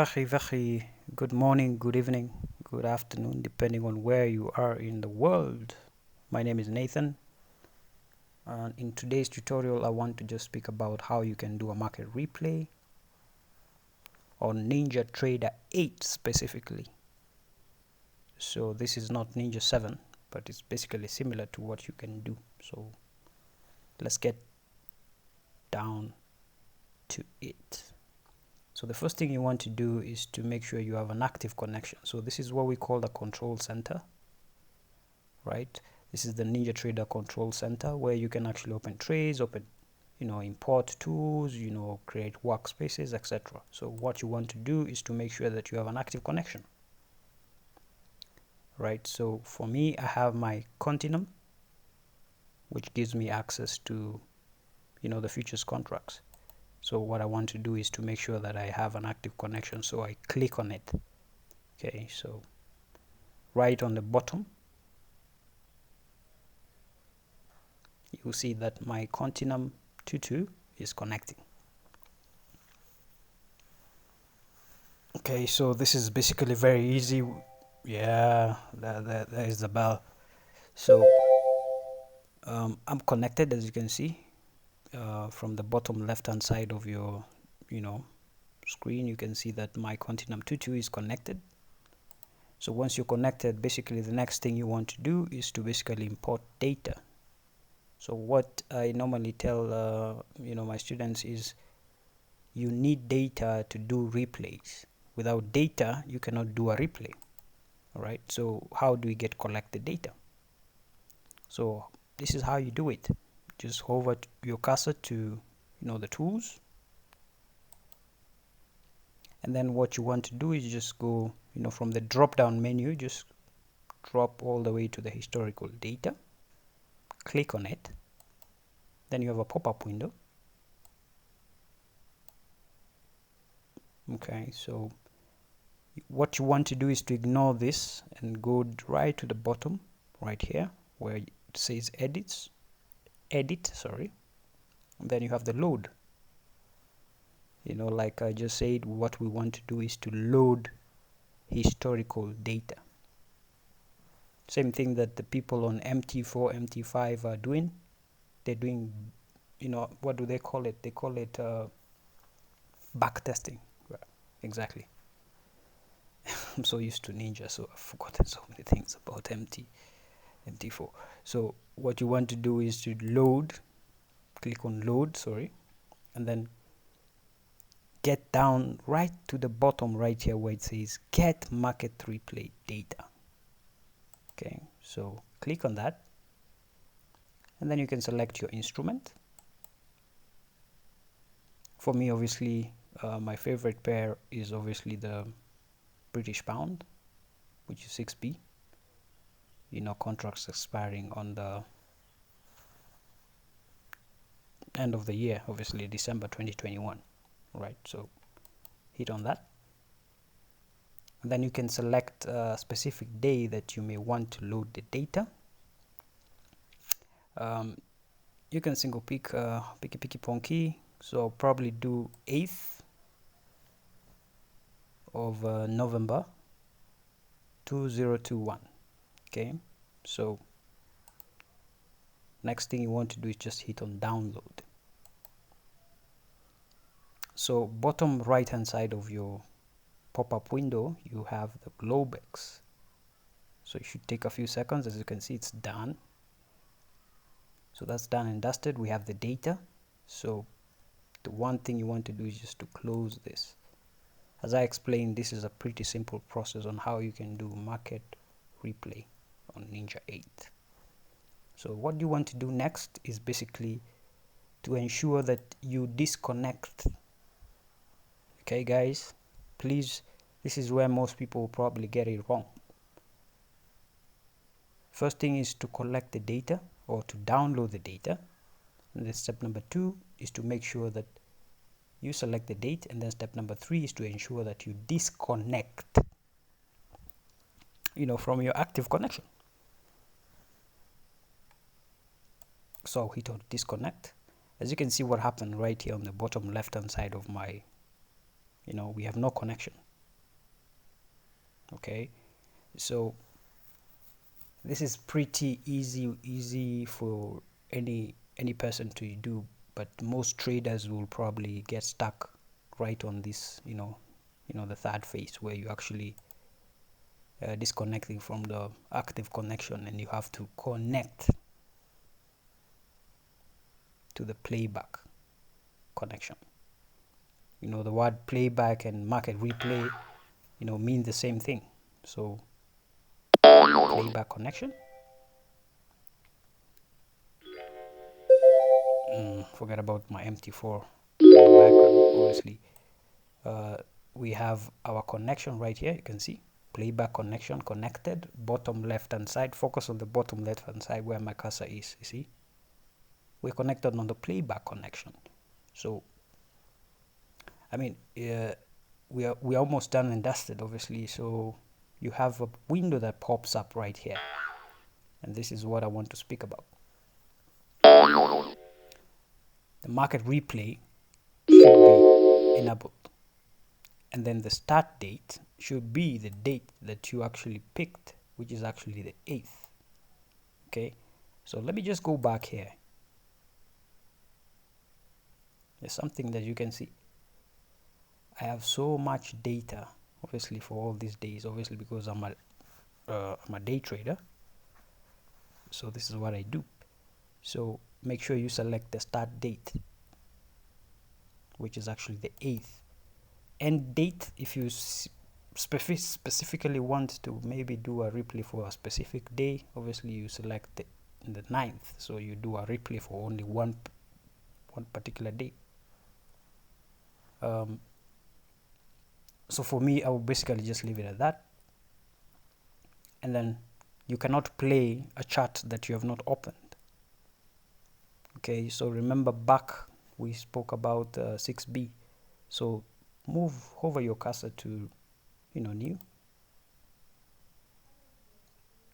Very good morning, good evening, good afternoon, depending on where you are in the world. My name is Nathan, and in today's tutorial I want to just speak about how you can do a market replay on NinjaTrader 8 specifically. So this is not Ninja 7, but it's basically similar to what you can do. So let's get down to it. So the first thing you want to do is to make sure you have an active connection. So this is what we call the control center, right? This is the NinjaTrader control center where you can actually open trades, import tools, create workspaces, etc. So what you want to do is to make sure that you have an active connection, right? So for me, I have my Continuum, which gives me access to, the futures contracts. So what I want to do is to make sure that I have an active connection. So I click on it. Okay, so right on the bottom, you'll see that my Continuum 22 is connecting. Okay, so this is basically very easy. Yeah, there is the bell. So I'm connected, as you can see, from the bottom left hand side of your screen. You can see that my Continuum 22 is connected. So once you're connected, basically the next thing you want to do is to basically import data. So what I normally tell my students is you need data to do replays. Without data, you cannot do a replay. All right, so how do we collect the data? So this is how you do it. Just hover your cursor to the tools, and then what you want to do is just go from the drop down menu, just drop all the way to the historical data, click on it, then you have a pop-up window. Okay, so what you want to do is to ignore this and go right to the bottom right here where it says edit, sorry, and then you have the load. Like I just said, what we want to do is to load historical data. Same thing that the people on MT4, MT5 are doing. They're doing, what do they call it? They call it back testing. Exactly. I'm so used to Ninja, so I've forgotten so many things about MT4. So what you want to do is to load, click on load, sorry, and then get down right to the bottom right here where it says get market replay data. Okay, so click on that, and then you can select your instrument. For me, obviously, my favorite pair is obviously the British pound, which is 6B. Contracts expiring on the end of the year, obviously December 2021, right? So hit on that, and then you can select a specific day that you may want to load the data. You can single pick picky ponky, so I'll probably do 8th of November 2021. Okay, so next thing you want to do is just hit on download. So bottom right hand side of your pop-up window, you have the Globex. So it should take a few seconds. As you can see, it's done. So that's done and dusted. We have the data. So the one thing you want to do is just to close this. As I explained, this is a pretty simple process on how you can do market replay on Ninja 8. So what you want to do next is basically to ensure that you disconnect. Okay guys, please, this is where most people probably get it wrong. First thing is to collect the data or to download the data, and then step number 2 is to make sure that you select the date, and then step number 3 is to ensure that you disconnect from your active connection. So I'll hit on disconnect. As you can see, what happened right here on the bottom left hand side of my we have no connection. Okay, so this is pretty easy for any person to do, but most traders will probably get stuck right on this, the third phase where you actually disconnecting from the active connection, and you have to connect to the playback connection. The word playback and market replay mean the same thing. So playback connection, forget about my MT4 in the background. Obviously we have our connection right here. You can see playback connection connected, bottom left hand side. Focus on the bottom left hand side where my cursor is. You see, we're connected on the playback connection. So I mean, we're almost done and dusted, obviously. So you have a window that pops up right here, and this is what I want to speak about. The market replay should be enabled, and then the start date should be the date that you actually picked, which is actually the 8th. Okay, so let me just go back here. There's something that you can see. I have so much data, obviously, for all these days, obviously, because I'm a day trader. So this is what I do. So make sure you select the start date, which is actually the 8th. End date, if you specifically want to maybe do a replay for a specific day, obviously you select the 9th. So you do a replay for only one particular day. So for me, I will basically just leave it at that. And then you cannot play a chart that you have not opened. Okay, so remember back we spoke about 6B. So hover your cursor to new.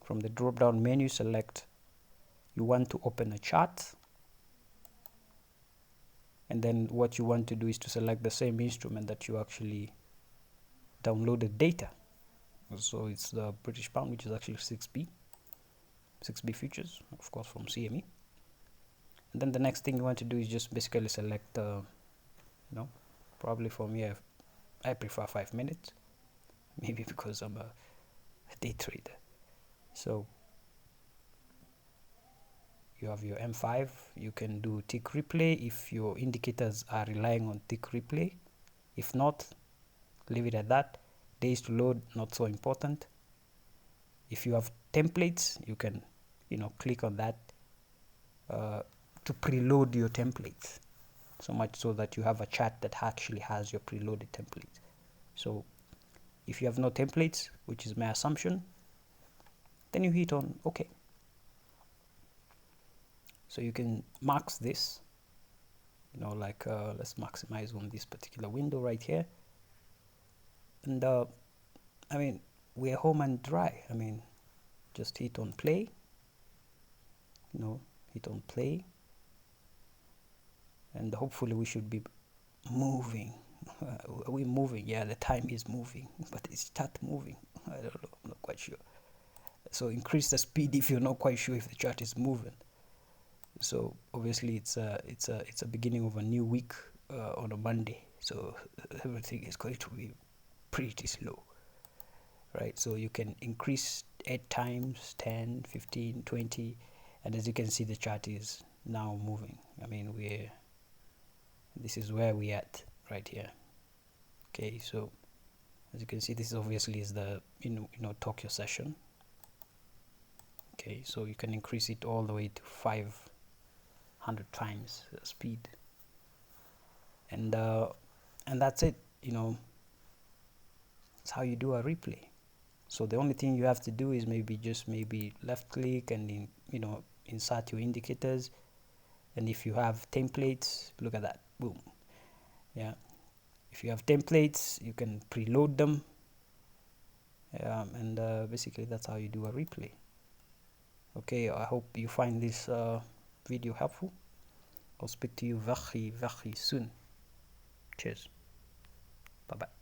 From the drop down menu, select you want to open a chart, and then what you want to do is to select the same instrument that you actually downloaded data. So it's the British pound, which is actually 6B futures, of course, from CME. And then the next thing you want to do is just basically select probably for me I prefer 5 minutes, maybe because I'm a day trader. So you have your M5. You can do tick replay if your indicators are relying on tick replay. If not, leave it at that. Days to load, not so important. If you have templates, you can click on that to preload your templates, so much so that you have a chart that actually has your preloaded templates. So if you have no templates, which is my assumption, then you hit on OK. So you can max this, let's maximize on this particular window right here. And I mean, we're home and dry. I mean, just hit on play, hit on play, and hopefully we should be moving. Are we moving? Yeah, the time is moving, but it's start moving. I don't know, I'm not quite sure. So increase the speed if you're not quite sure if the chart is moving. So obviously it's a beginning of a new week on a Monday, so everything is going to be pretty slow, right? So you can increase 8 times, 10, 15, 20, and as you can see, the chart is now moving. I mean, this is where we at right here. Okay, so as you can see, this obviously is the Tokyo session. Okay, so you can increase it all the way to 500 times the speed, and that's it. That's how you do a replay. So the only thing you have to do is maybe left click and insert your indicators. And if you have templates, look at that, boom. Yeah, if you have templates, you can preload them, and basically that's how you do a replay. Okay, I hope you find this video helpful. I'll speak to you very soon. Cheers. Bye bye.